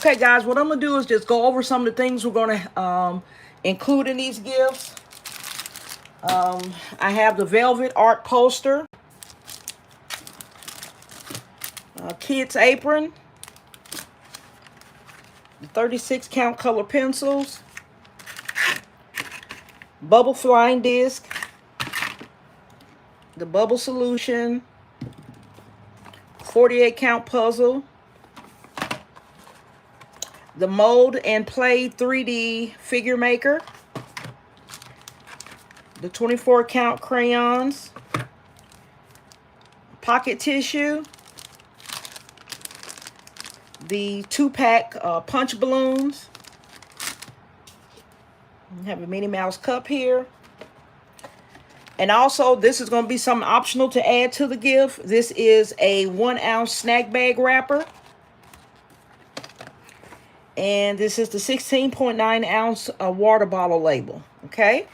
Okay, guys, what I'm going to do is just go over some of the things we're going to include in these gifts. I have the velvet art poster, kids apron, the 36 count color pencils, bubble flying disc, the bubble solution, 48 count puzzle, the mold and play 3D figure maker, the 24 count crayons, pocket tissue, the 2-pack punch balloons. I have a Minnie Mouse cup here. And also, this is going to be something optional to add to the gift. This is a 1-ounce snack bag wrapper. And this is the 16.9-ounce water bottle label. Okay?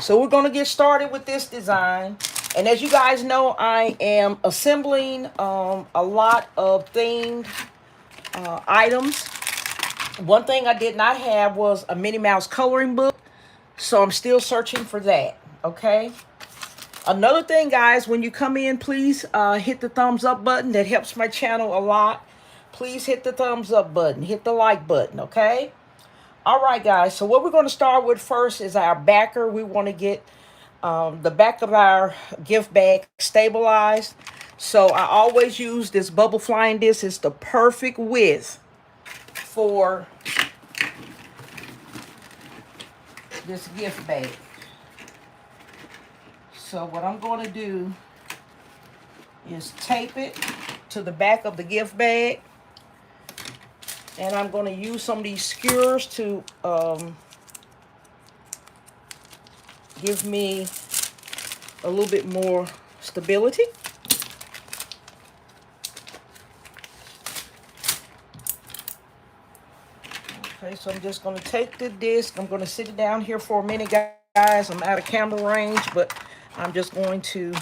So we're going to get started with this design. And as you guys know, I am assembling a lot of themed items. One thing I did not have was a Minnie Mouse coloring book. So I'm still searching for that. Okay. Another thing, guys, when you come in, please hit the thumbs up button. That helps my channel a lot. Please hit the thumbs up button. Hit the like button. Okay. All right, guys. So what we're going to start with first is our backer. We want to get the back of our gift bag stabilized. So I always use this bubble flying disc. It's the perfect width for this gift bag. So what I'm going to do is tape it to the back of the gift bag. And I'm going to use some of these skewers to give me a little bit more stability. Okay, so I'm just going to take the disc. I'm going to sit it down here for a minute, guys. I'm out of camera range, but I'm just going to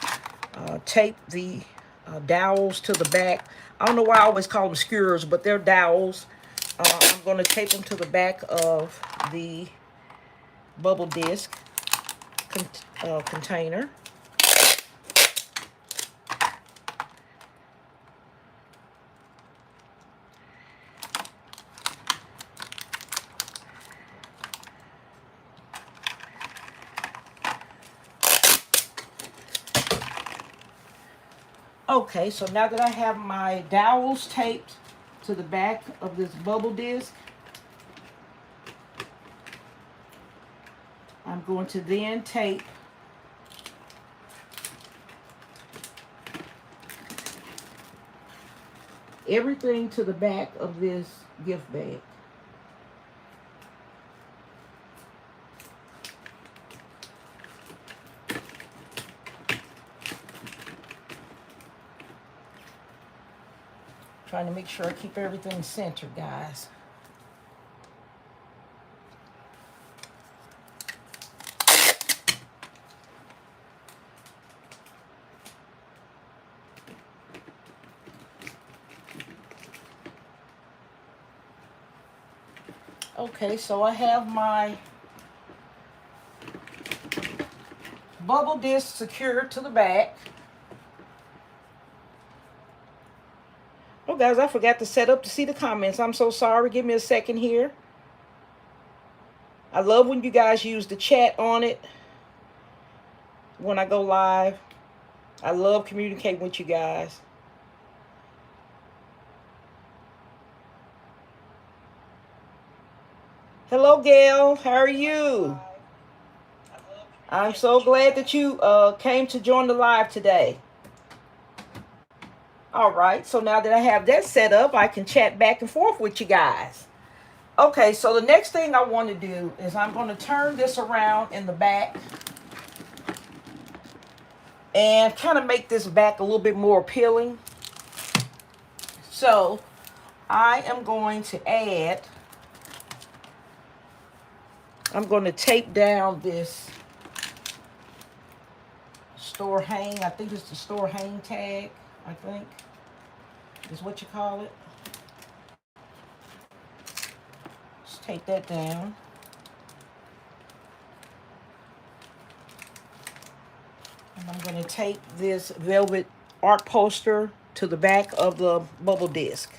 tape the dowels to the back. I don't know why I always call them skewers, but they're dowels. I'm going to tape them to the back of the bubble disc container. Okay, so now that I have my dowels taped to the back of this bubble disc, I'm going to then tape everything to the back of this gift bag. Trying to make sure I keep everything centered, guys. Okay, so I have my bubble disc secured to the back. Oh, guys, I forgot to set up to see the comments. I'm so sorry. Give me a second here. I love when you guys use the chat on it when I go live. I love communicating with you guys. Hello, Gail. How are you? I'm so glad that you came to join the live today. All right, so now that I have that set up, I can chat back and forth with you guys. Okay, so the next thing I want to do is I'm going to turn this around in the back and kind of make this back a little bit more appealing. So I am going to add, I'm going to tape down this store hang. I think it's the store hang tag, I think is what you call it. Take that down. And I'm going to tape this velvet art poster to the back of the bubble disc.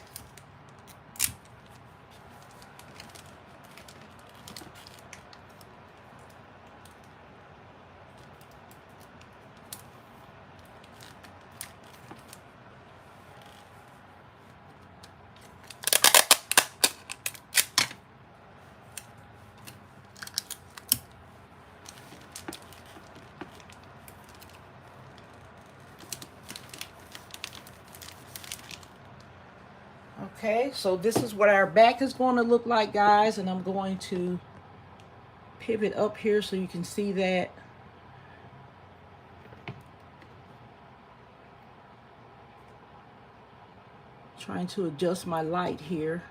Okay, so this is what our back is going to look like, guys, and I'm going to pivot up here so you can see that. Trying to adjust my light here.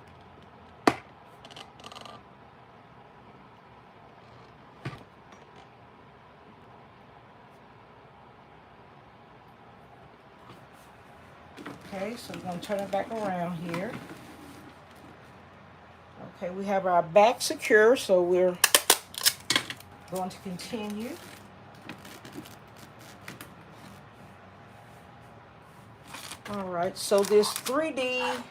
Okay, so we're going to turn it back around here. Okay, we have our back secure, so we're going to continue. All right, so this 3D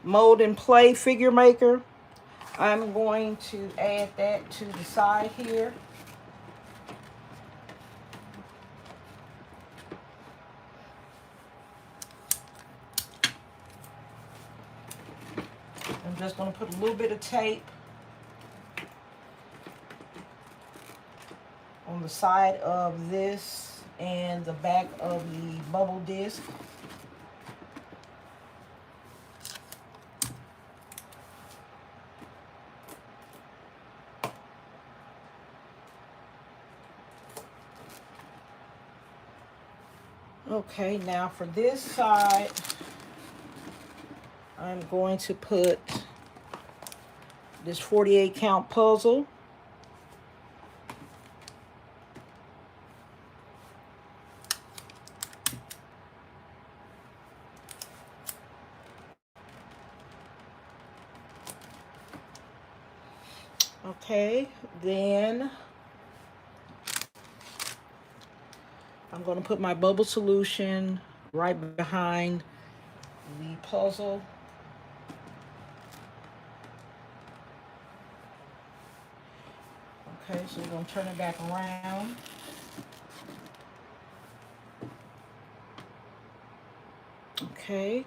mold and play figure maker, I'm going to add that to the side here. I'm just going to put a little bit of tape on the side of this and the back of the bubble disc. Okay, now for this side, I'm going to put this 48 count puzzle. Okay, then I'm going to put my bubble solution right behind the puzzle. Okay, so we're going to turn it back around. Okay.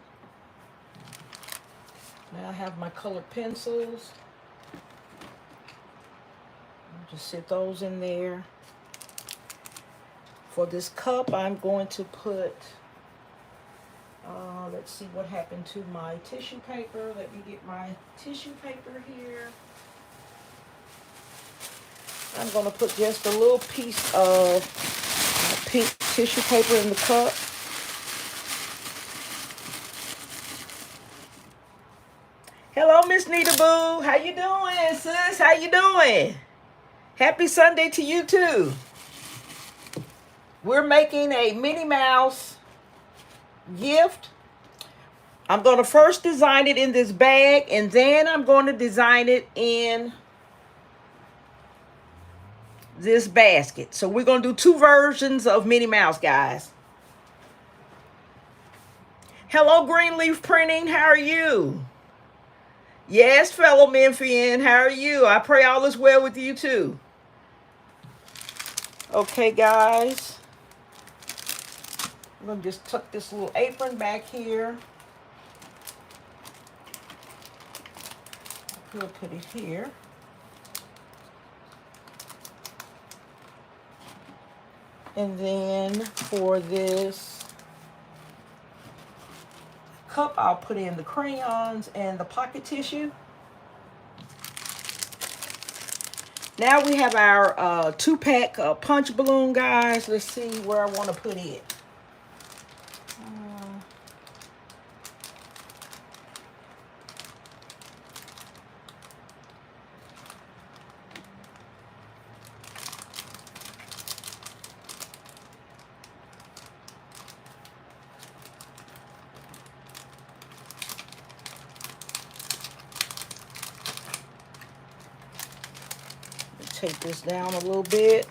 Now I have my colored pencils. I'll just sit those in there. For this cup, I'm going to put, let's see what happened to my tissue paper. Let me get my tissue paper here. I'm going to put just a little piece of pink tissue paper in the cup. Hello, Miss Nita Boo. How you doing, sis? How you doing? Happy Sunday to you, too. We're making a Minnie Mouse gift. I'm going to first design it in this bag, and then I'm going to design it in this basket. So we're going to do two versions of Minnie Mouse, guys. Hello, Greenleaf Printing. How are you? Yes, fellow Memphian. How are you? I pray all is well with you, too. Okay, guys. I'm going to just tuck this little apron back here. We'll put it here. And then for this cup, I'll put in the crayons and the pocket tissue. Now we have our 2-pack punch balloon, guys. Let's see where I want to put it. take this down a little bit.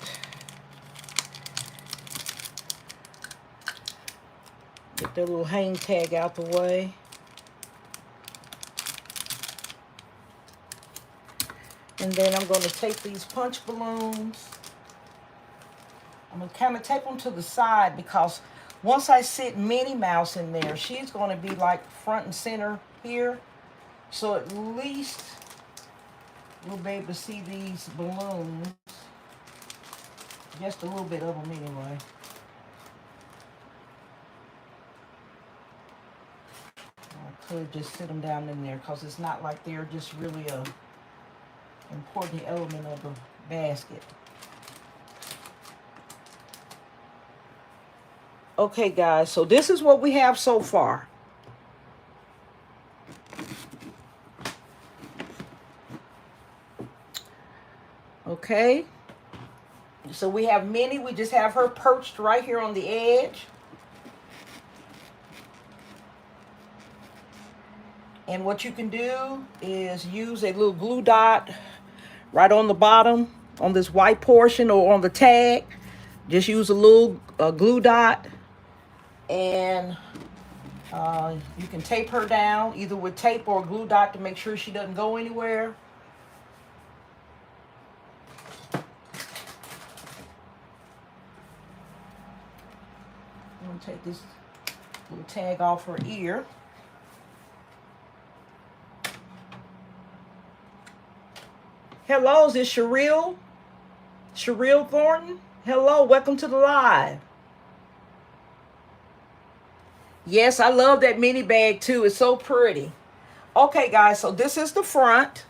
Get that little hang tag out the way. And then I'm going to take these punch balloons. I'm going to kind of tape them to the side because once I sit Minnie Mouse in there, she's going to be like front and center here. So at least we'll be able to see these balloons. Just a little bit of them anyway. I could just sit them down in there because it's not like they're just really a important element of the basket. Okay, guys, so this is what we have so far. Okay, so we have Minnie. We just have her perched right here on the edge. And what you can do is use a little glue dot right on the bottom on this white portion or on the tag. Just use a little glue dot, and you can tape her down either with tape or a glue dot to make sure she doesn't go anywhere. I'm going to take this little tag off her ear. Hello, is this Cheryl? Cheryl Thornton? Hello, welcome to the live. Yes, I love that mini bag too. It's so pretty. Okay, guys, so this is the front.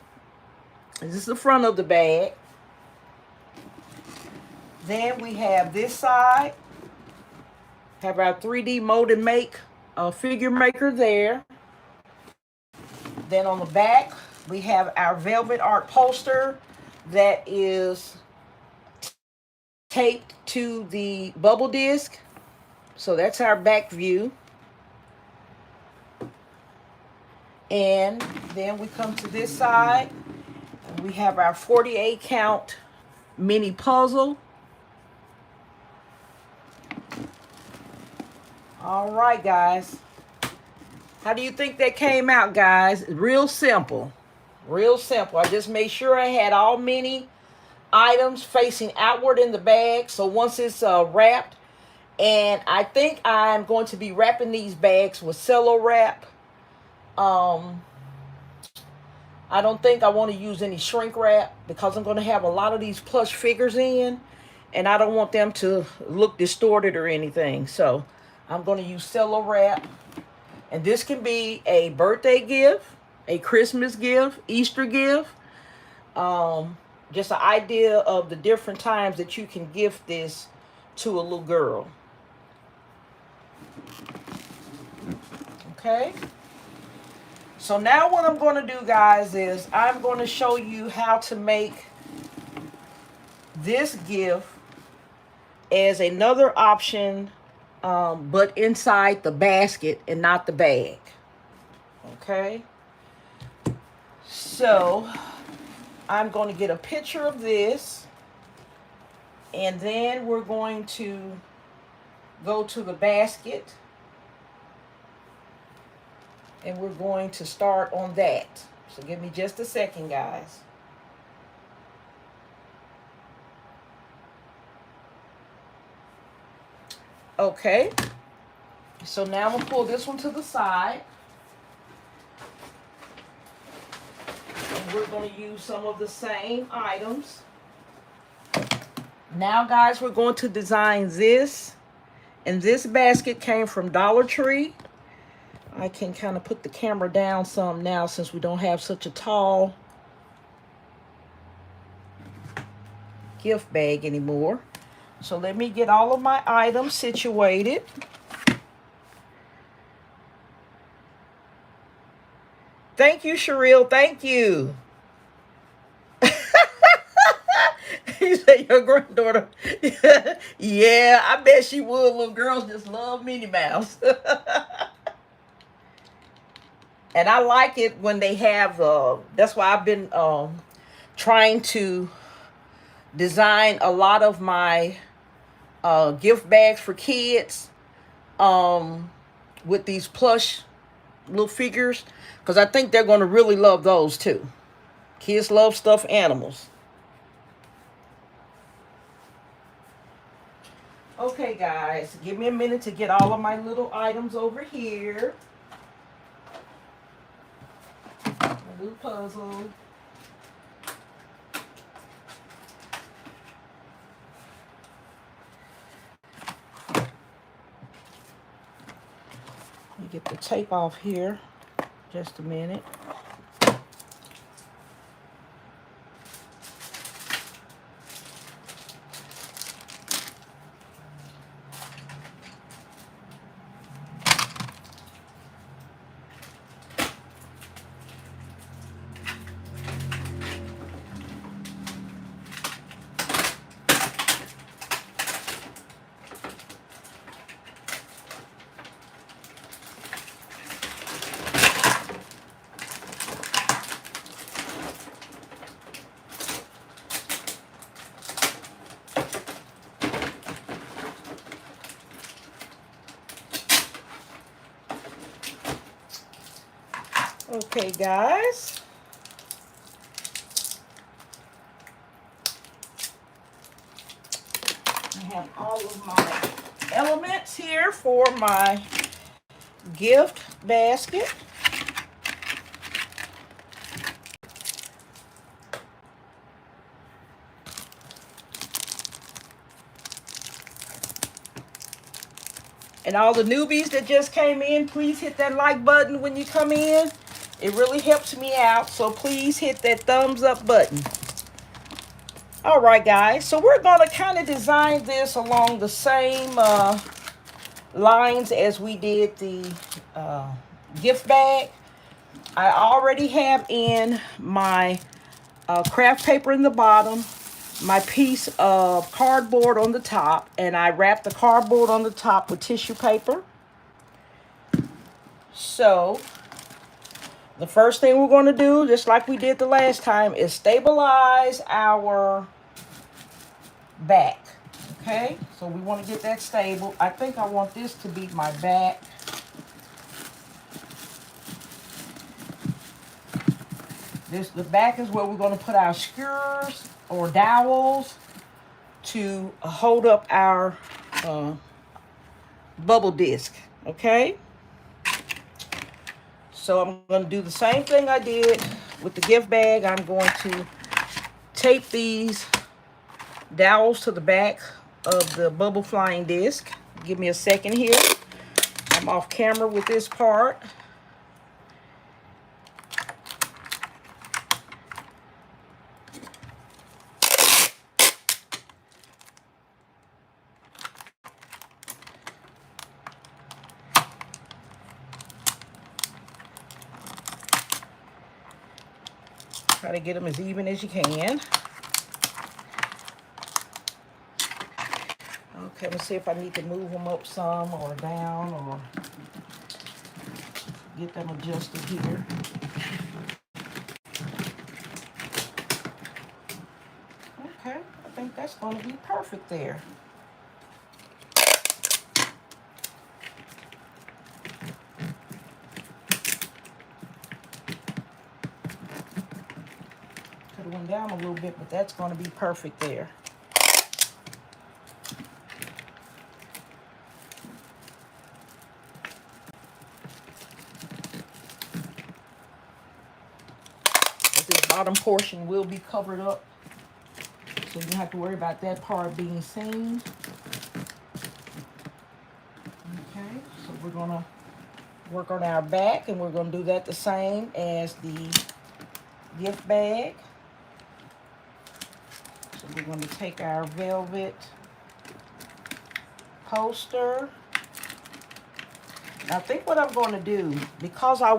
This is the front of the bag. Then we have this side. Have our 3D mold and make figure maker there. Then on the back, we have our velvet art poster that is taped to the bubble disc. So that's our back view. And then we come to this side, and we have our 48 count mini puzzle. All right, guys. How do you think that came out, guys? Real simple. Real simple. I just made sure I had all mini items facing outward in the bag. So once it's wrapped, and I think I'm going to be wrapping these bags with cello wrap. I don't think I want to use any shrink wrap because I'm going to have a lot of these plush figures in, and I don't want them to look distorted or anything. So I'm going to use cello wrap. And this can be a birthday gift, a Christmas gift, Easter gift. Just an idea of the different times that you can gift this to a little girl. Okay. So now what I'm going to do, guys, is I'm going to show you how to make this gift as another option, but inside the basket and not the bag. Okay. So I'm going to get a picture of this, and then we're going to go to the basket, and we're going to start on that. So give me just a second, guys. Okay, so now I'm going to pull this one to the side. And we're going to use some of the same items. Now, guys, we're going to design this. And this basket came from Dollar Tree. I can kind of put the camera down some now since we don't have such a tall gift bag anymore. So let me get all of my items situated. Thank you, Cheryl. Thank you. You say your granddaughter. Yeah, I bet she would. Little girls just love Minnie Mouse. And I like it when they have, that's why I've been trying to design a lot of my gift bags for kids with these plush little figures, because I think they're going to really love those too. Kids love stuffed animals. Okay, guys, give me a minute to get all of my little items over here. My little puzzle. Let me get the tape off here. Just a minute. Okay, guys. I have all of my elements here for my gift basket. And all the newbies that just came in, please hit that like button when you come in. It really helps me out, so please hit that thumbs up button. All right, guys, so we're going to kind of design this along the same lines as we did the gift bag. I already have in my craft paper in the bottom, my piece of cardboard on the top, and I wrapped the cardboard on the top with tissue paper. So the first thing we're going to do, just like we did the last time, is stabilize our back. Okay, so we want to get that stable. I think I want this to be my back. The back is where we're going to put our skewers or dowels to hold up our bubble disc. Okay, so I'm going to do the same thing I did with the gift bag. I'm going to tape these dowels to the back of the bubble flying disc. Give me a second here. I'm off camera with this part. Try to get them as even as you can. Okay, let's see if I need to move them up some or down or get them adjusted here. Okay, I think that's going to be perfect there. Could have went down a little bit, but that's going to be perfect there. This bottom portion will be covered up, so you don't have to worry about that part being seen. Okay, so we're going to work on our back, and we're going to do that the same as the gift bag. So we're going to take our velvet poster. I think what I'm going to do, because I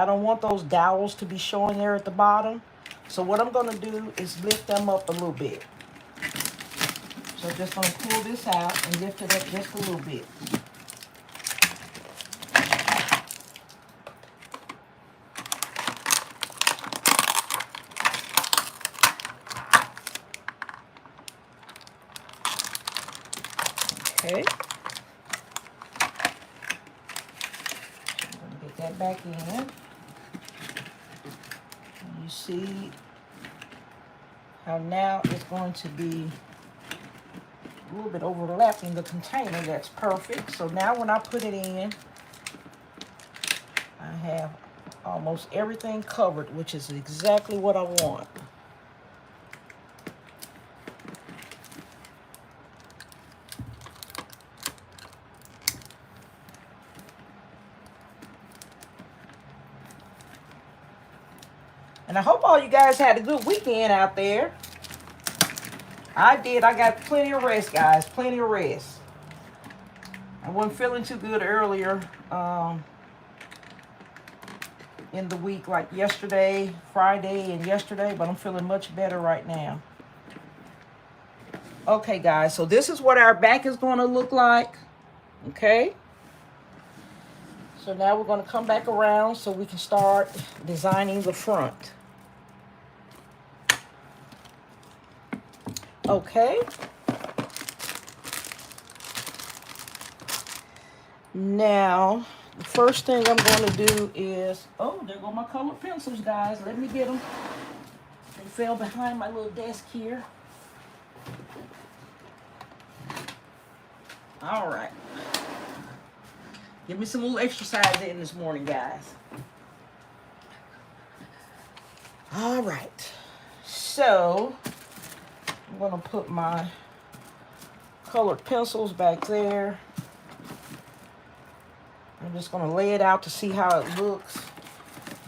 don't want those dowels to be showing there at the bottom. So what I'm going to do is lift them up a little bit. So I'm just going to pull this out and lift it up just a little bit. Okay. I'm going to get that back in. And you see how now it's going to be a little bit overlapping the container. That's perfect. So now when I put it in, I have almost everything covered, which is exactly what I want. And I hope all you guys had a good weekend out there. I did. I got plenty of rest, guys. Plenty of rest. I wasn't feeling too good earlier in the week, like yesterday, Friday, and yesterday, but I'm feeling much better right now. Okay, guys, so this is what our back is going to look like. Okay. So now we're going to come back around so we can start designing the front. Okay. Now, the first thing I'm going to do is, oh, there go my colored pencils, guys. Let me get them. They fell behind my little desk here. All right. Give me some little exercise in this morning, guys. All right. So, I'm going to put my colored pencils back there. I'm just going to lay it out to see how it looks.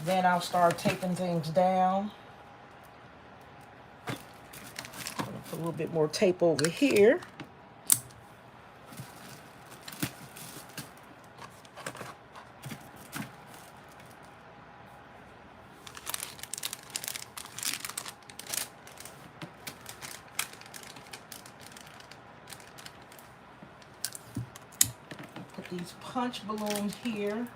Then I'll start taping things down. I'm going to put a little bit more tape over here. Put these punch balloons here.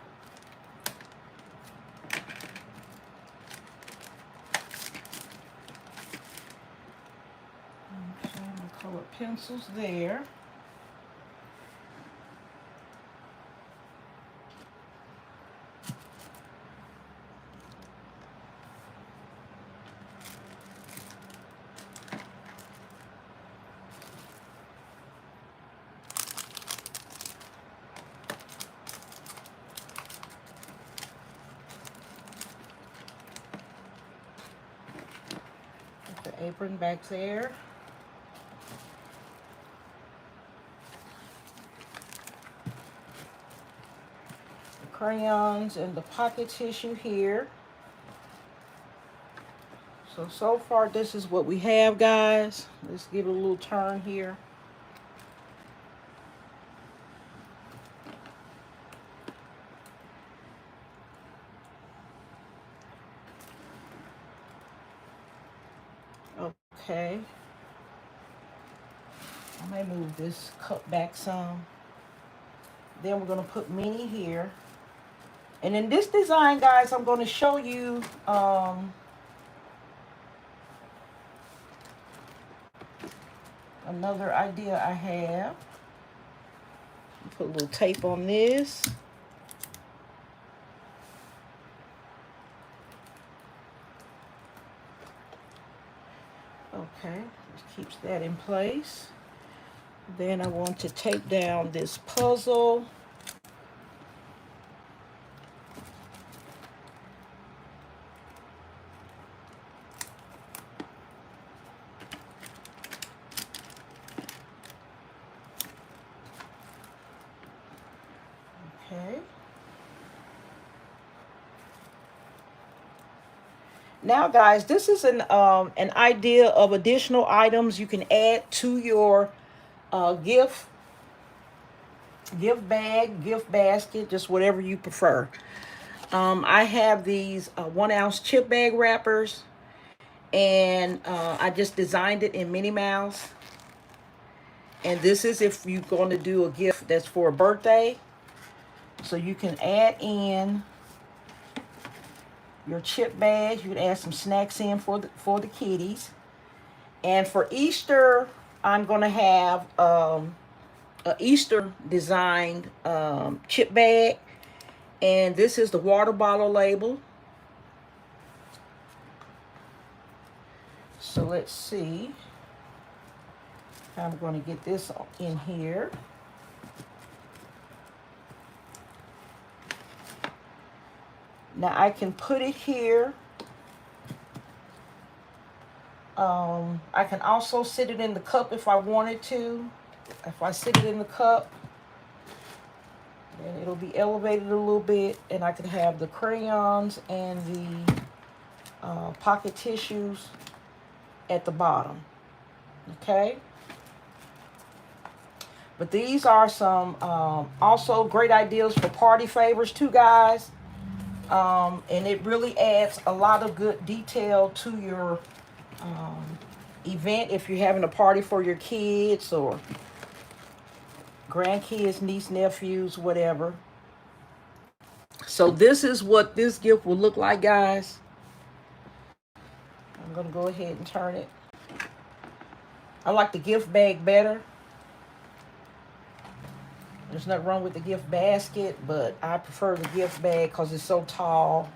Colored pencils there. Put the apron back there. Crayons and the pocket tissue here. So far this is what we have, guys. Let's give it a little turn here. Okay. I may move this cup back some. Then we're going to put Minnie here. And in this design, guys, I'm going to show you another idea I have. Put a little tape on this. Okay, just keeps that in place. Then I want to tape down this puzzle. Okay. Now, guys, this is an idea of additional items you can add to your gift bag, gift basket, just whatever you prefer. I have these 1-ounce chip bag wrappers, and I just designed it in Minnie Mouse. And this is if you're going to do a gift that's for a birthday. So you can add in your chip bags. You can add some snacks in for the kiddies. And for Easter, I'm going to have a Easter designed chip bag. And this is the water bottle label. So let's see. I'm going to get this in here. Now I can put it here. I can also sit it in the cup if I wanted to. If I sit it in the cup, then it'll be elevated a little bit, and I could have the crayons and the pocket tissues at the bottom. Okay. But these are some also great ideas for party favors too, guys. And it really adds a lot of good detail to your event if you're having a party for your kids or grandkids, niece, nephews, whatever. So this is what this gift will look like, guys. I'm going to go ahead and turn it. I like the gift bag better. There's nothing wrong with the gift basket, but I prefer the gift bag because it's so tall.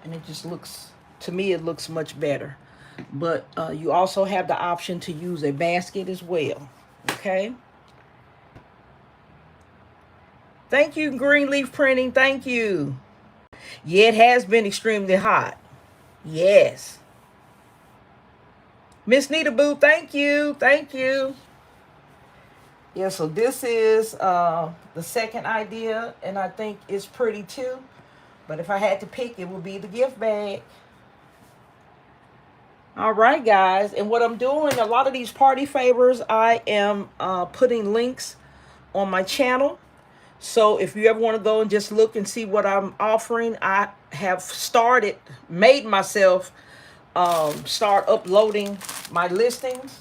And it just looks, to me, it looks much better. But you also have the option to use a basket as well. Okay. Thank you, Greenleaf Printing. Thank you. Yeah, it has been extremely hot. Yes. Miss Nita Boo, thank you. Thank you. Yeah, so this is the second idea, and I think it's pretty too. But if I had to pick, it would be the gift bag. All right, guys. And what I'm doing, a lot of these party favors, I am putting links on my channel. So if you ever want to go and just look and see what I'm offering, I have made myself start uploading my listings.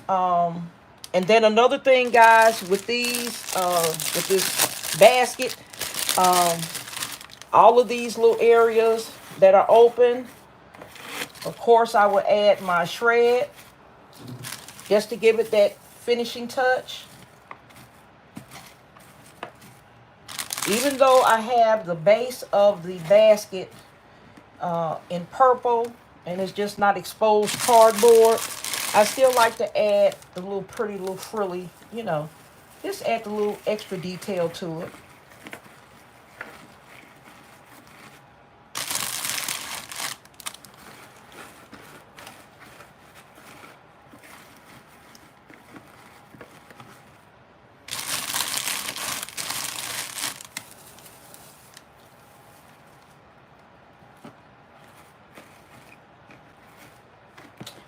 And then another thing, guys, with with this basket, all of these little areas that are open, of course, I will add my shred just to give it that finishing touch. Even though I have the base of the basket in purple and it's just not exposed cardboard, I still like to add the little pretty little frilly, you know, just add the little extra detail to it.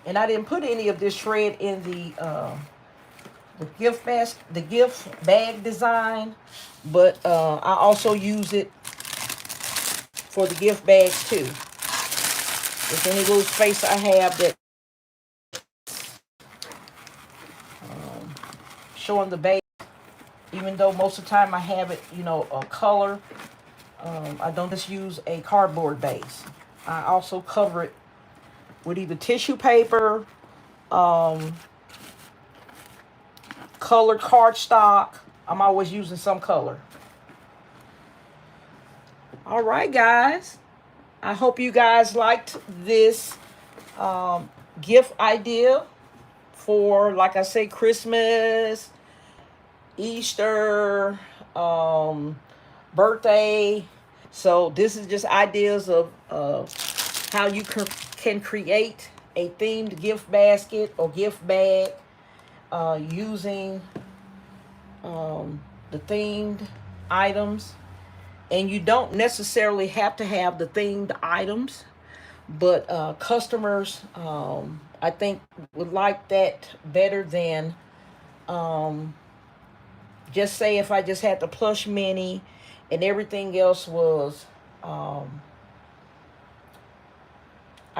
And I didn't put any of this shred in the gift bag design, but I also use it for the gift bags too. If any little space I have that showing the base, even though most of the time I have it, you know, a color, I don't just use a cardboard base. I also cover it with either tissue paper, colored cardstock. I'm always using some color. All right, guys. I hope you guys liked this gift idea for, like I say, Christmas, Easter, birthday. So this is just ideas of how you can create a themed gift basket or gift bag using the themed items. And you don't necessarily have to have the themed items, but customers, I think, would like that better than just say if I just had the Plush Minnie and everything else was, I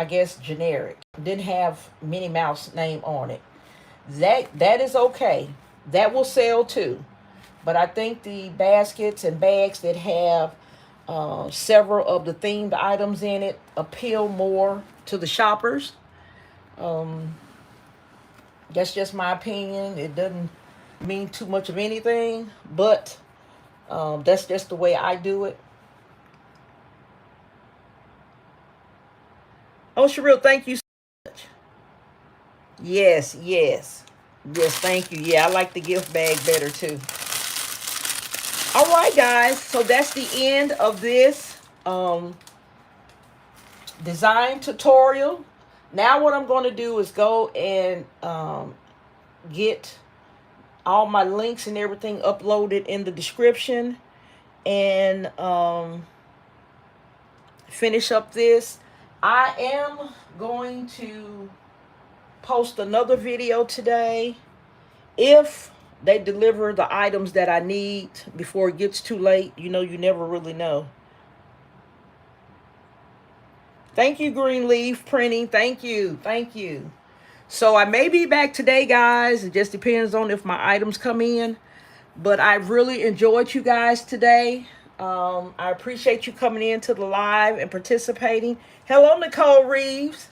guess, generic. Didn't have Minnie Mouse name on it. That is okay. That will sell too. But I think the baskets and bags that have several of the themed items in it appeal more to the shoppers. That's just my opinion. It doesn't mean too much of anything, but that's just the way I do it. Oh, Sherelle, thank you so much. Yes, yes. Yes, thank you. Yeah, I like the gift bag better too. All right, guys. So that's the end of this design tutorial. Now what I'm going to do is go and get all my links and everything uploaded in the description, and finish up this. I am going to post another video today if they deliver the items that I need before it gets too late. You know, you never really know. Thank you, Greenleaf Printing. Thank you. Thank you. So I may be back today, guys. It just depends on if my items come in. But I really enjoyed you guys today. I appreciate you coming into the live and participating. Hello, Nicole Reeves.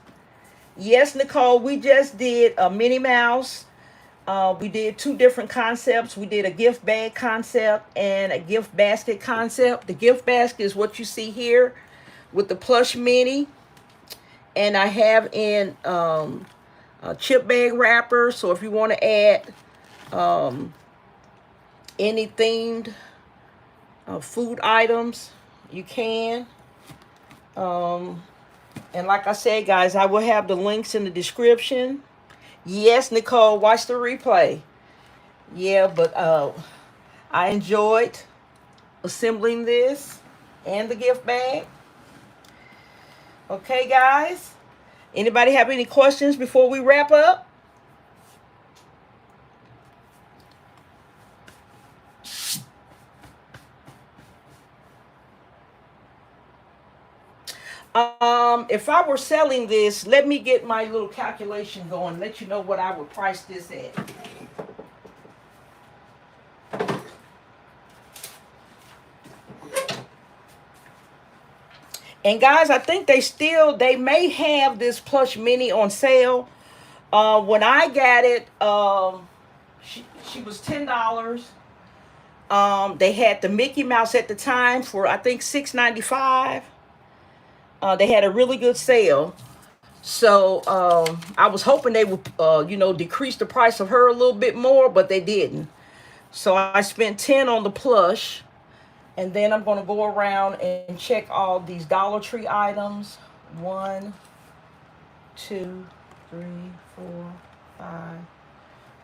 Yes, Nicole, we just did a Minnie Mouse. We did two different concepts. We did a gift bag concept and a gift basket concept. The gift basket is what you see here with the plush Minnie. And I have in a chip bag wrapper. So if you want to add any themed food items, you can. And like I said, guys, I will have the links in the description. Yes, Nicole, watch the replay. Yeah, but I enjoyed assembling this and the gift bag. Okay, guys. Anybody have any questions before we wrap up? If I were selling this, let me get my little calculation going, let you know what I would price this at. And guys, I think they may have this plush Minnie on sale. When I got it, she was $10. They had the Mickey Mouse at the time for, I think, $6.95. They had a really good sale. So I was hoping they would, decrease the price of her a little bit more, but they didn't. So I spent $10 on the plush. And then I'm going to go around and check all these Dollar Tree items. 1, 2, 3, 4, 5,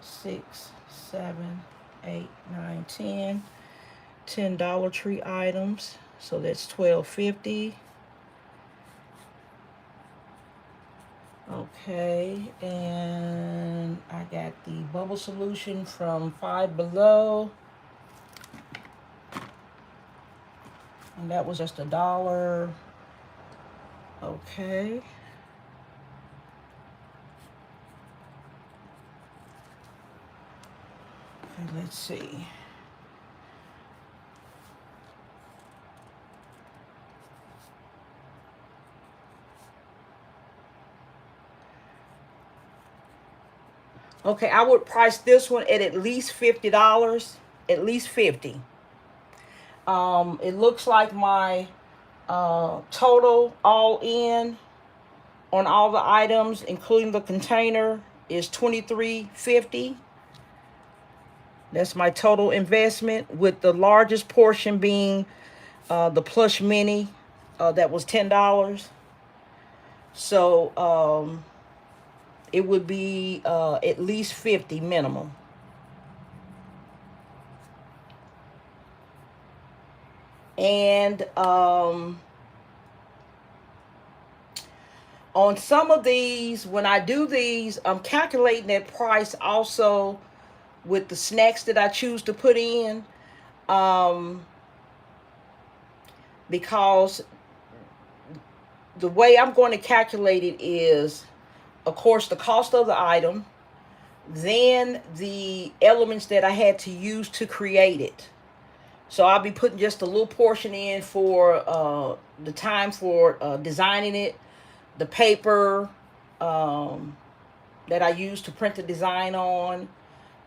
6, 7, 8, 9, 10. 10 Dollar Tree items. So that's $12.50. Okay, and I got the bubble solution from Five Below. And that was just $1. Okay. Okay, let's see. Okay, I would price this one at least $50. At least $50. It looks like my total all in on all the items, including the container, is $23.50. That's my total investment, with the largest portion being the plush Minnie, that was $10. So it would be at least $50 minimum. And on some of these, when I do these, I'm calculating that price also with the snacks that I choose to put in, because the way I'm going to calculate it is, of course, the cost of the item, then the elements that I had to use to create it. So I'll be putting just a little portion in for the time for designing it, the paper that I used to print the design on,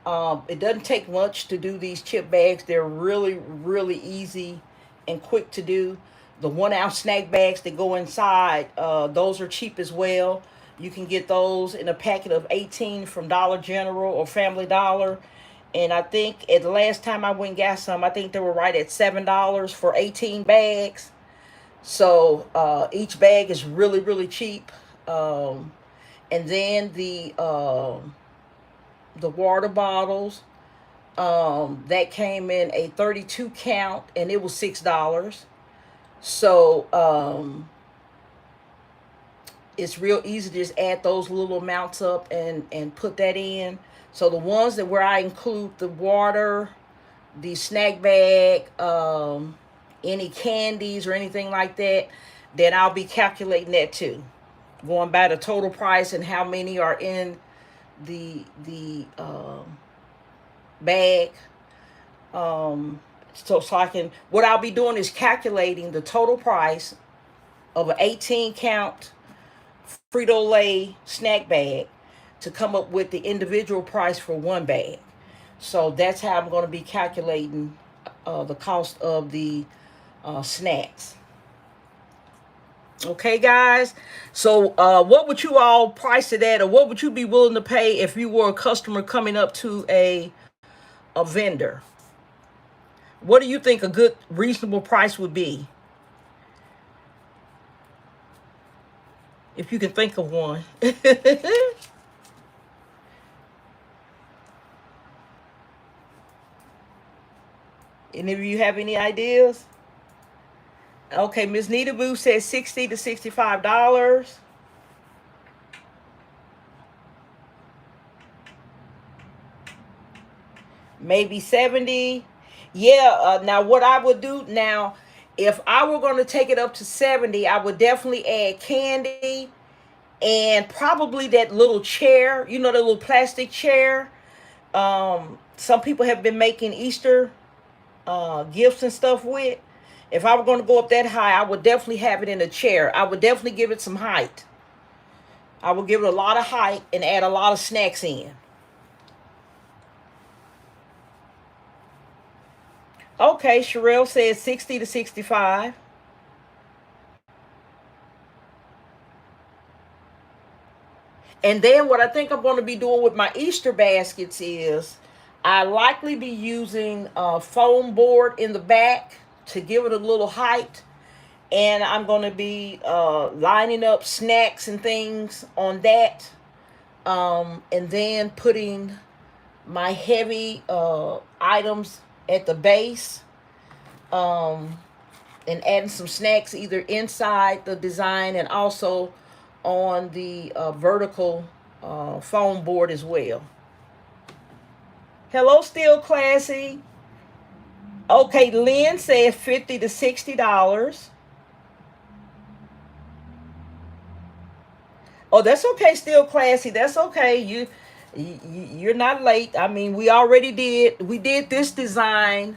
It doesn't take much to do these chip bags. They're really, really easy and quick to do. The 1 ounce snack bags that go inside, those are cheap as well. You can get those in a packet of 18 from Dollar General or Family Dollar. And I think at the last time I went and got some, I think they were right at $7 for 18 bags. So each bag is really, really cheap. And then the water bottles, that came in a 32 count and it was $6. So it's real easy to just add those little amounts up and put that in. So the ones that where I include the water, the snack bag, any candies or anything like that, then I'll be calculating that too, going by the total price and how many are in the bag. So I can, what I'll be doing is calculating the total price of an 18 count Frito-Lay snack bag to come up with the individual price for one bag. So that's how I'm going to be calculating the cost of the snacks. Okay, guys. So what would you all price it at, or what would you be willing to pay if you were a customer coming up to a vendor? What do you think a good, reasonable price would be? If you can think of one. Any of you have any ideas? Okay, Miss Nita Boo says $60 to $65. Maybe 70. Yeah, now what I would do now, if I were going to take it up to 70, I would definitely add candy and probably that little chair, you know, the little plastic chair. Some people have been making Easter gifts and stuff with. If I were going to go up that high, I would definitely have it in a chair. I would definitely give it some height. I would give it a lot of height and add a lot of snacks in. Okay, Sherelle says 60 to 65. And then what I think I'm going to be doing with my Easter baskets is I likely be using a foam board in the back to give it a little height. And I'm going to be lining up snacks and things on that. And then putting my heavy items at the base. And adding some snacks either inside the design and also on the vertical foam board as well. Hello, Still Classy. Okay, Lynn says $50 to $60. Oh, that's okay, Still Classy. That's okay. You're not late. I mean, we did this design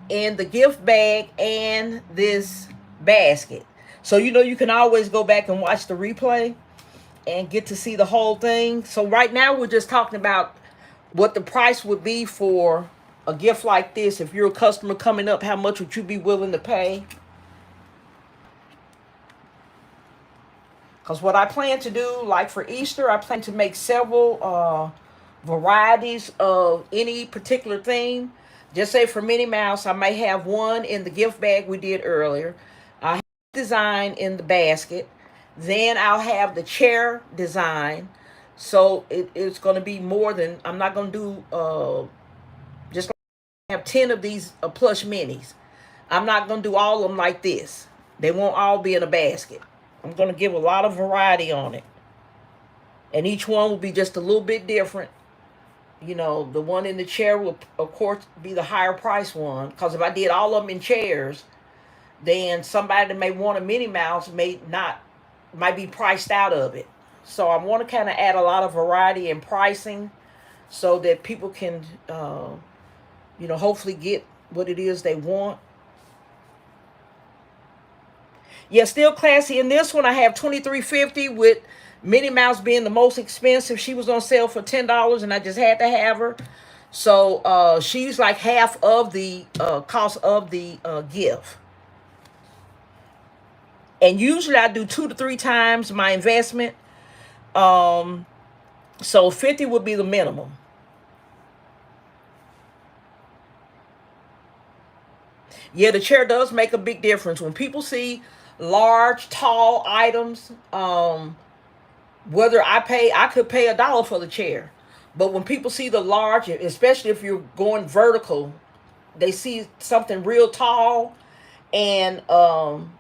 in the gift bag and this basket. So, you know, you can always go back and watch the replay and get to see the whole thing. So right now we're just talking about what the price would be for a gift like this. If you're a customer coming up, how much would you be willing to pay? Because what I plan to do, like for Easter, I plan to make several varieties of any particular theme. Just say for Minnie Mouse, I may have one in the gift bag we did earlier. I have design in the basket. Then I'll have the chair design. So it's going to be more than, I'm not going to do, just like I have 10 of these plush minis. I'm not going to do all of them like this. They won't all be in a basket. I'm going to give a lot of variety on it. And each one will be just a little bit different. You know, the one in the chair will, of course, be the higher price one. Because if I did all of them in chairs, then somebody that may want a Minnie Mouse might be priced out of it. So I want to kind of add a lot of variety in pricing so that people can, you know, hopefully get what it is they want. Yeah, Still Classy. In this one, I have $23.50 with Minnie Mouse being the most expensive. She was on sale for $10 and I just had to have her. So she's like half of the cost of the gift. And usually I do 2 to 3 times my investment. Um, so 50 would be the minimum. Yeah, the chair does make a big difference. When people see large, tall items, whether I could pay $1 for the chair. But when people see the large, especially if you're going vertical, they see something real tall, and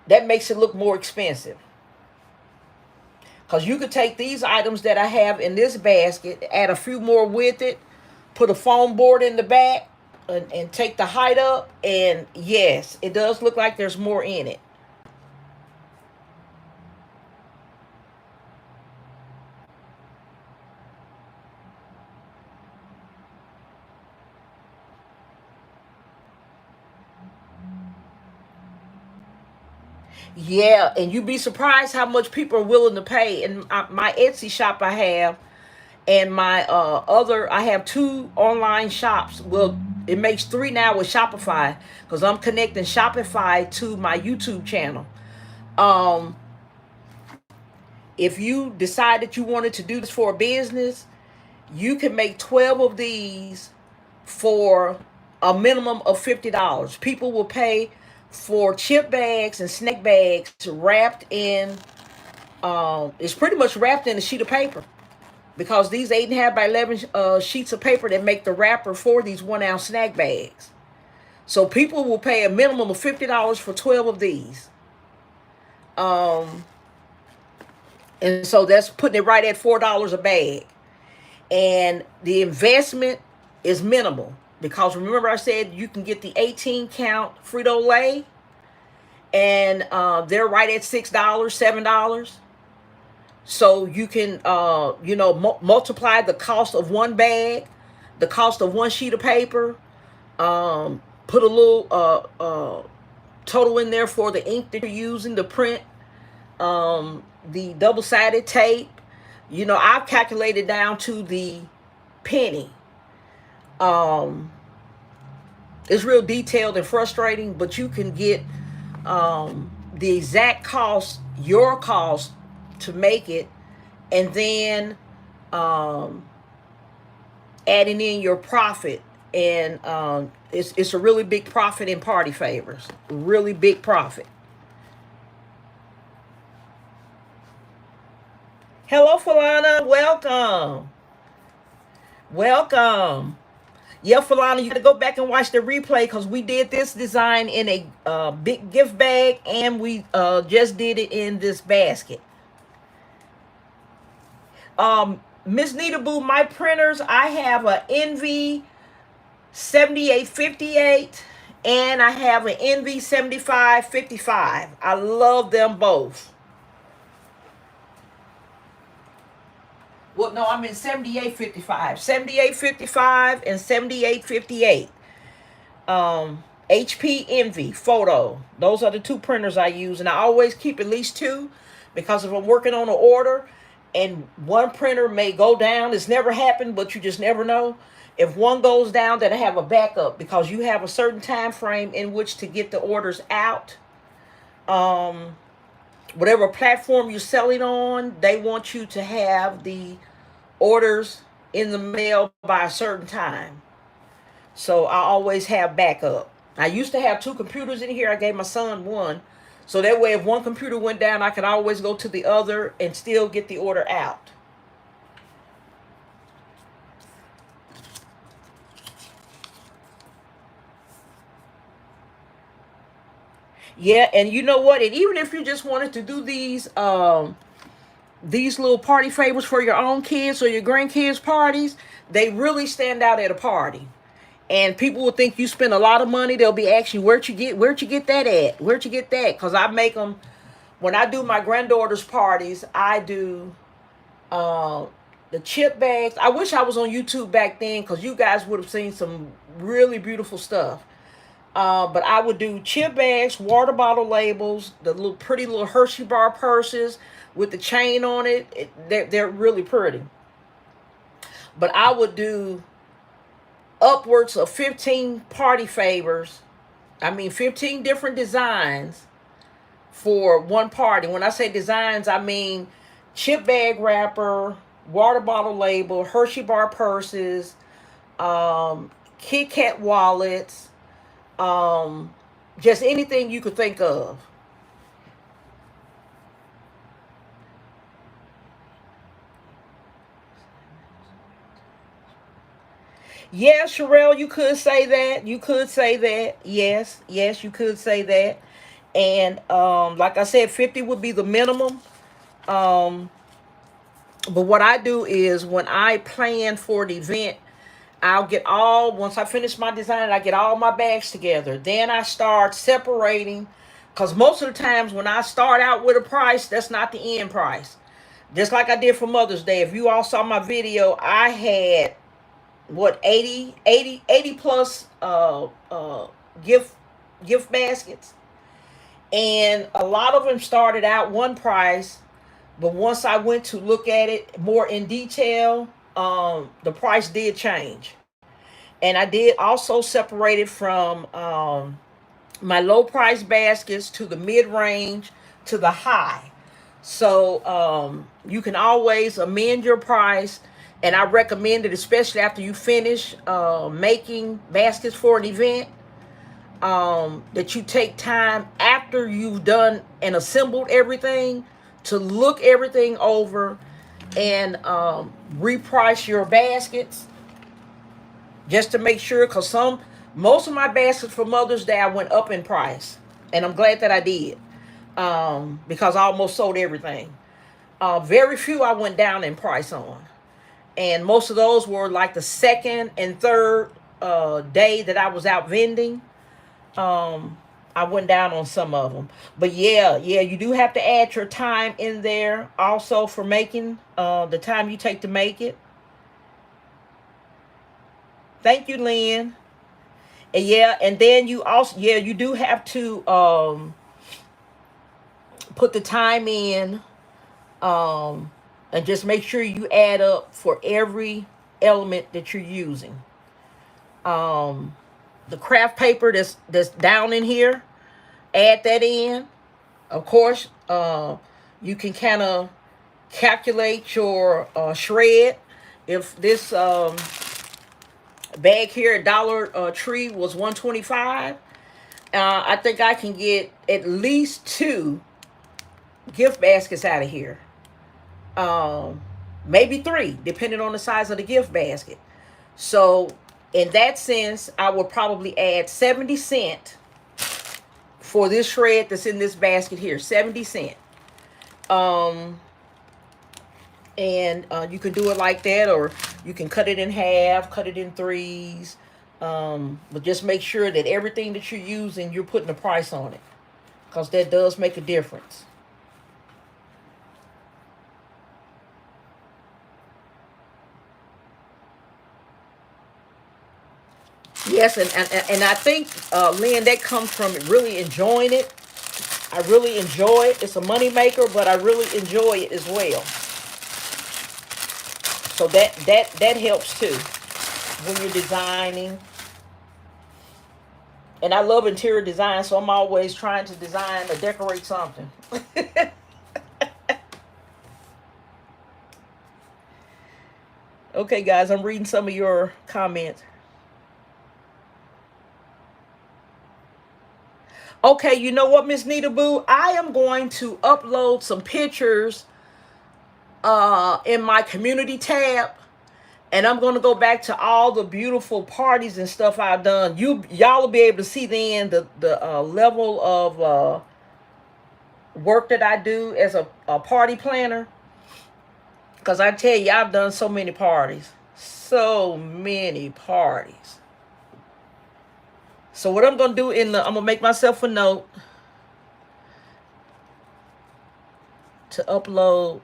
that makes it look more expensive. Because you could take these items that I have in this basket, add a few more with it, put a foam board in the back, and take the height up. And yes, it does look like there's more in it. Yeah, and you'd be surprised how much people are willing to pay. In my Etsy shop I have, and my I have 2 online shops. Well, it makes 3 now with Shopify, because I'm connecting Shopify to my YouTube channel. Um, if you decide that you wanted to do this for a business, you can make 12 of these for a minimum of $50. People will pay for chip bags and snack bags wrapped in, it's pretty much wrapped in a sheet of paper, because these 8.5 by 11 sheets of paper that make the wrapper for these 1 ounce snack bags. So people will pay a minimum of $50 for 12 of these. Um, and so that's putting it right at $4 a bag. And the investment is minimal, because remember I said you can get the 18 count Frito-Lay, and they're right at $6, $7. So you can multiply the cost of one bag, the cost of one sheet of paper, put a little total in there for the ink that you're using to print, the double-sided tape. I've calculated down to the penny. It's real detailed and frustrating, but you can get the exact cost, your cost, to make it, and then adding in your profit. And it's a really big profit in party favors. Really big profit. Hello, Falana. Welcome. Welcome. Yeah, Falana, you got to go back and watch the replay, because we did this design in a big gift bag, and we just did it in this basket. Miss Nita Boo, my printers, I have a Envy 7858, and I have an Envy 7555. I love them both. Well, no, I'm in 7855. 7855 and 7858. HP Envy Photo. Those are the 2 printers I use. And I always keep at least 2, because if I'm working on an order and one printer may go down, it's never happened, but you just never know. If one goes down, then I have a backup, because you have a certain time frame in which to get the orders out. Whatever platform you're selling on, they want you to have the orders in the mail by a certain time. So I always have backup. I used to have 2 computers in here. I gave my son one. So that way, if one computer went down, I could always go to the other and still get the order out. Yeah, and you know what? And even if you just wanted to do these little party favors for your own kids or your grandkids' parties, they really stand out at a party. And people will think you spend a lot of money. They'll be asking, where'd you get that at? Where'd you get that? Because I make them, when I do my granddaughter's parties, I do the chip bags. I wish I was on YouTube back then, because you guys would have seen some really beautiful stuff. But I would do chip bags, water bottle labels, the little pretty little Hershey bar purses with the chain on it. They're really pretty. But I would do upwards of 15 party favors. I mean, 15 different designs for one party. When I say designs, I mean chip bag wrapper, water bottle label, Hershey bar purses, Kit Kat wallets, just anything you could think of. Yeah, Sherelle, you could say that. You could say that. Yes, yes, you could say that. And like I said, 50 would be the minimum. Um, but what I do is when I plan for the event, I'll get all, once I finish my design, I get all my bags together. Then I start separating, because most of the times when I start out with a price, that's not the end price. Just like I did for Mother's Day. If you all saw my video, I had what, 80 plus gift baskets, and a lot of them started out one price, but once I went to look at it more in detail, the price did change. And I did also separate it from my low price baskets to the mid range to the high. So you can always amend your price. And I recommend it, especially after you finish making baskets for an event, that you take time after you've done and assembled everything to look everything over and reprice your baskets just to make sure, because most of my baskets for Mother's Day I went up in price, and I'm glad that I did, because I almost sold everything. Very few I went down in price on, and most of those were like the second and third day that I was out vending. I went down on some of them, but yeah, you do have to add your time in there also for making, the time you take to make it. Thank you, Lynn. And yeah, and then you also, yeah, you do have to put the time in, um, and just make sure you add up for every element that you're using. Um, the craft paper that's down in here, add that in. Of course, you can kind of calculate your shred. If this bag here at Dollar Tree was 125, I think I can get at least 2 gift baskets out of here. Um, Maybe 3, depending on the size of the gift basket. So in that sense, I would probably add 70 cents for this shred that's in this basket here. 70 cents. Um, and you can do it like that, or you can cut it in half, cut it in threes. But just make sure that everything that you're using, you're putting a price on it, because that does make a difference. Yes, and I think, Lynn, that comes from really enjoying it. I really enjoy it. It's a money maker, but I really enjoy it as well. So that helps too when you're designing. And I love interior design, so I'm always trying to design or decorate something. Okay, guys, I'm reading some of your comments. Okay, you know what, Miss Nita Boo? I am going to upload some pictures in my community tab, and I'm going to go back to all the beautiful parties and stuff I've done. Y'all will be able to see then the level of work that I do as a party planner. Because I tell you, I've done so many parties. So many parties. So what I'm going to do I'm going to make myself a note to upload.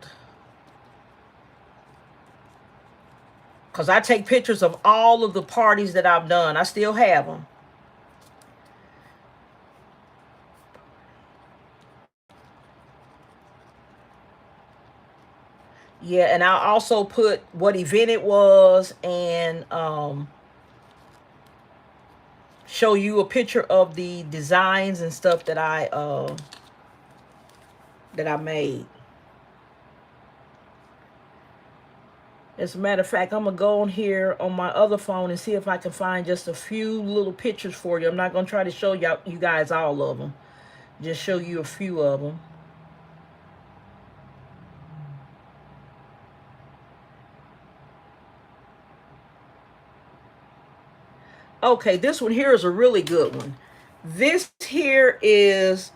Because I take pictures of all of the parties that I've done. I still have them. Yeah, and I'll also put what event it was, and show you a picture of the designs and stuff that I made. As a matter of fact, I'm going to go on here on my other phone and see if I can find just a few little pictures for you. I'm not going to try to show you guys all of them. Just show you a few of them. Okay, this one here is a really good one. This here is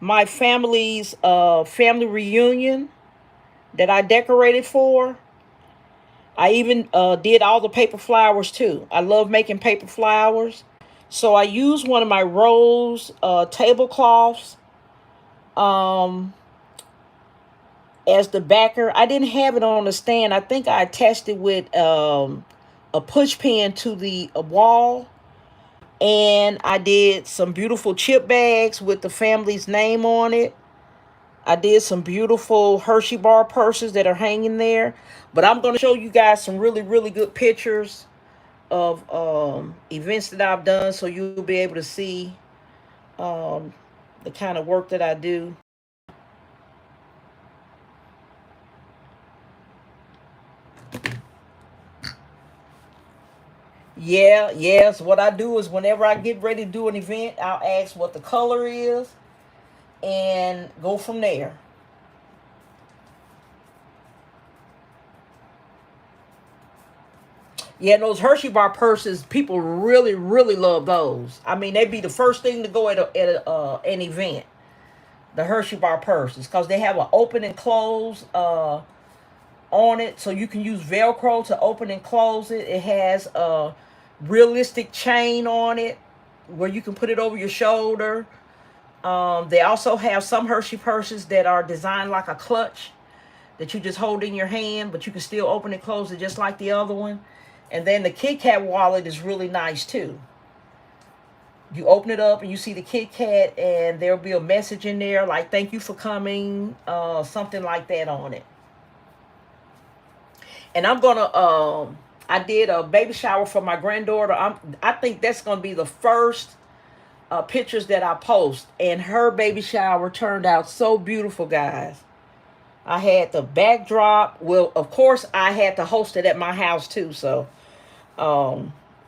my family's family reunion that I decorated for. I even did all the paper flowers too. I love making paper flowers. So I used one of my rose tablecloths as the backer. I didn't have it on the stand. I think I attached it with a push pin to the wall. And I did some beautiful chip bags with the family's name on it. I did some beautiful Hershey bar purses that are hanging there. But I'm going to show you guys some really, really good pictures of events that I've done, so you'll be able to see the kind of work that I do. Yes. What I do is whenever I get ready to do an event, I'll ask what the color is and go from there. Yeah, those Hershey bar purses, people really, really love those. I mean, they'd be the first thing to go an event. The Hershey bar purses, because they have an open and close on it, so you can use Velcro to open and close it. It has a realistic chain on it where you can put it over your shoulder. They also have some Hershey purses that are designed like a clutch that you just hold in your hand, but you can still open and close it just like the other one. And then the Kit Kat wallet is really nice too. You open it up and you see the Kit Kat, and there'll be a message in there like "Thank you for coming," something like that on it. And I'm gonna I did a baby shower for my granddaughter. I think that's gonna be the first pictures that I post, and her baby shower turned out so beautiful, guys. I had the backdrop. Well, of course, I had to host it at my house too, so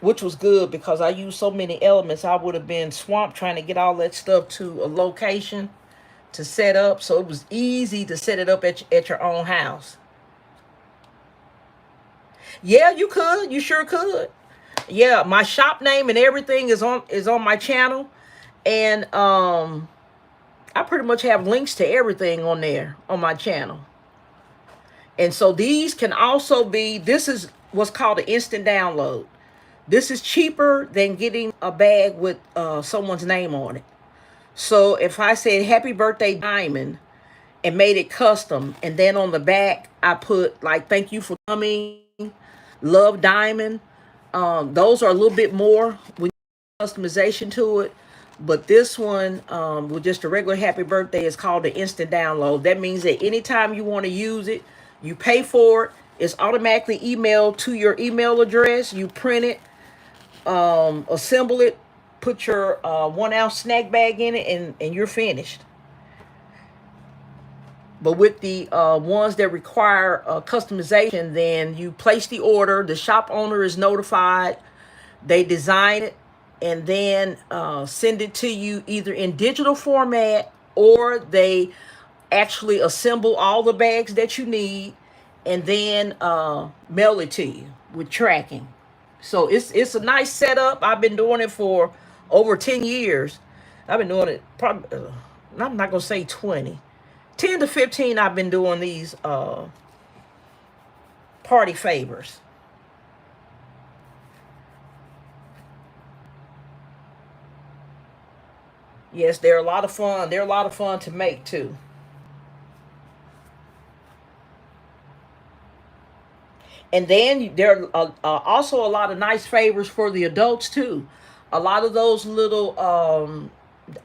which was good because I used so many elements. I would have been swamped trying to get all that stuff to a location to set up, so it was easy to set it up at your own house. Yeah, you could. You sure could. Yeah, my shop name and everything is on my channel, and I pretty much have links to everything on there on my channel. And so these can also be, this is what's called an instant download. This is cheaper than getting a bag with someone's name on it. So if I said "Happy Birthday Diamond" and made it custom, and then on the back I put like "Thank you for coming, love Diamond," those are a little bit more with customization to it. But this one, with just a regular "Happy Birthday," is called the instant download. That means that anytime you want to use it, you pay for it. It's automatically emailed to your email address. You print it, assemble it, put your 1 ounce snack bag in it, and you're finished. But with the ones that require customization, then you place the order. The shop owner is notified. They design it and then send it to you either in digital format, or they actually assemble all the bags that you need and then mail it to you with tracking. So it's a nice setup. I've been doing it for over 10 years. I've been doing it probably, I'm not going to say 20. 10 to 15, I've been doing these party favors. Yes, they're a lot of fun. They're a lot of fun to make too. And then there are also a lot of nice favors for the adults too. A lot of those little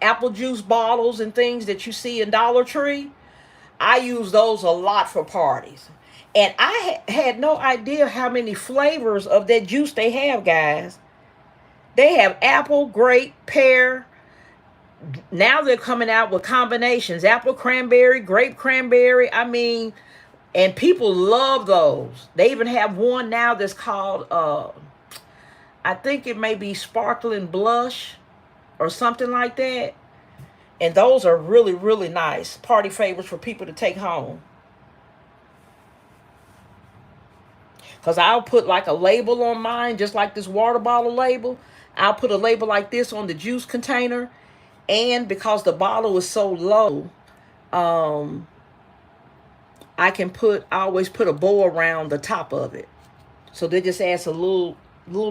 apple juice bottles and things that you see in Dollar Tree, I use those a lot for parties. And I had no idea how many flavors of that juice they have, guys. They have apple, grape, pear. Now they're coming out with combinations: apple cranberry, grape cranberry. I mean, and people love those. They even have one now that's called I think it may be sparkling blush or something like that. And those are really, really nice party favors for people to take home. Because I'll put like a label on mine, just like this water bottle label. I'll put a label like this on the juice container. And because the bottle is so low, I always put a bow around the top of it. So that just adds a little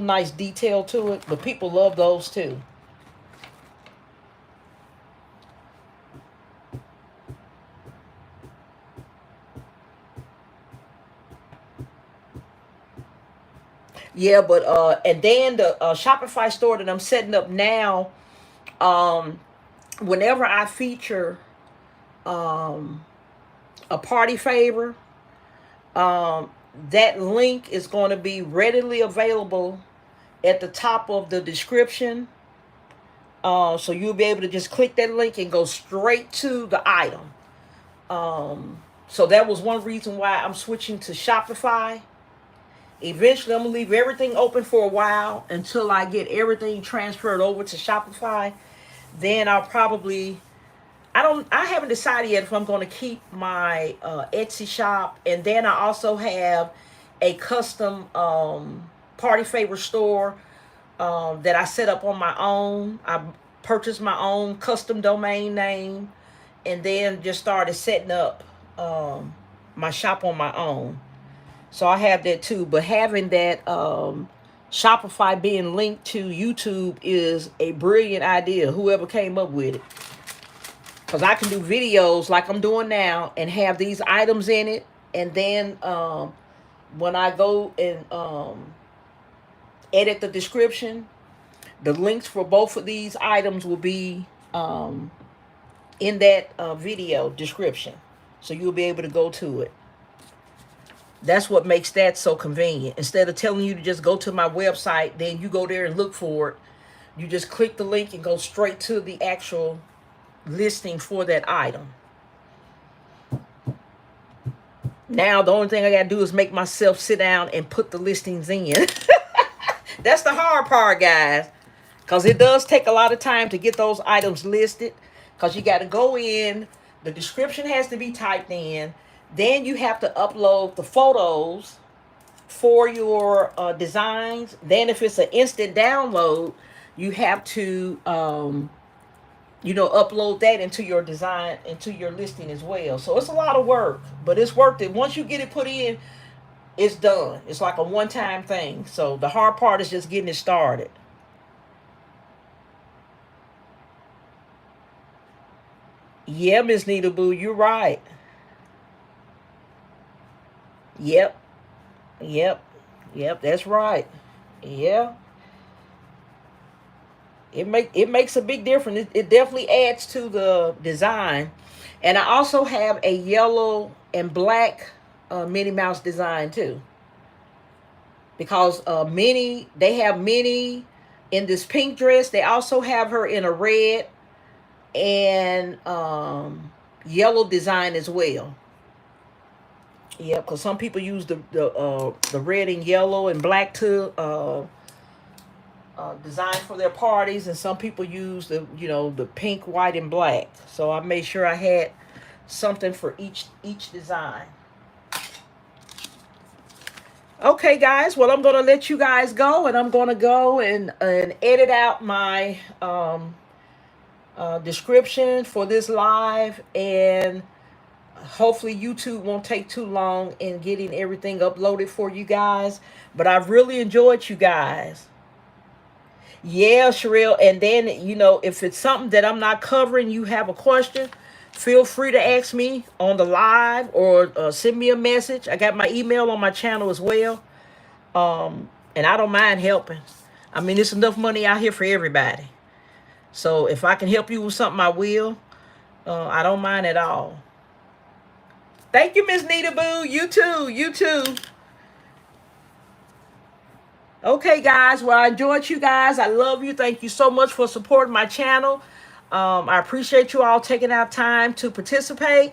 nice detail to it. But people love those too. Yeah, but and then the Shopify store that I'm setting up now, whenever I feature a party favor, that link is going to be readily available at the top of the description. So you'll be able to just click that link and go straight to the item. So that was one reason why I'm switching to Shopify. Eventually, I'm going to leave everything open for a while until I get everything transferred over to Shopify. Then I'll probably, I haven't decided yet if I'm going to keep my Etsy shop. And then I also have a custom party favor store that I set up on my own. I purchased my own custom domain name and then just started setting up my shop on my own. So I have that too. But having that Shopify being linked to YouTube is a brilliant idea. Whoever came up with it. Because I can do videos like I'm doing now and have these items in it. And then when I go and edit the description, the links for both of these items will be in that video description. So you'll be able to go to it. That's what makes that so convenient. Instead of telling you to just go to my website, then you go there and look for it. You just click the link and go straight to the actual listing for that item. Now, the only thing I got to do is make myself sit down and put the listings in. That's the hard part, guys. Because it does take a lot of time to get those items listed. Because you got to go in. The description has to be typed in. Then you have to upload the photos for your designs. Then if it's an instant download, you have to, upload that into your design, into your listing as well. So it's a lot of work, but it's worth it. Once you get it put in, it's done. It's like a one-time thing. So the hard part is just getting it started. Yeah, Miss Nita Boo, you're right. Yep. Yep. Yep, that's right. Yeah. It makes a big difference. It definitely adds to the design. And I also have a yellow and black Minnie Mouse design too. Because they have Minnie in this pink dress. They also have her in a red and yellow design as well. Yeah, because some people use the red and yellow and black to design for their parties, and some people use the pink, white, and black. So I made sure I had something for each design. Okay, guys. Well, I'm gonna let you guys go, and I'm gonna go and edit out my description for this live, and hopefully YouTube won't take too long in getting everything uploaded for you guys. But I've really enjoyed you guys. Yeah, Sherelle. And then, if it's something that I'm not covering, you have a question, feel free to ask me on the live or send me a message. I got my email on my channel as well. And I don't mind helping. I mean, there's enough money out here for everybody. So if I can help you with something, I will. I don't mind at all. Thank you, Miss Nita Boo. You too. You too. Okay, guys. Well, I enjoyed you guys. I love you. Thank you so much for supporting my channel. I appreciate you all taking out time to participate.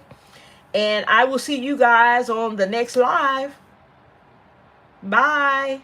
And I will see you guys on the next live. Bye.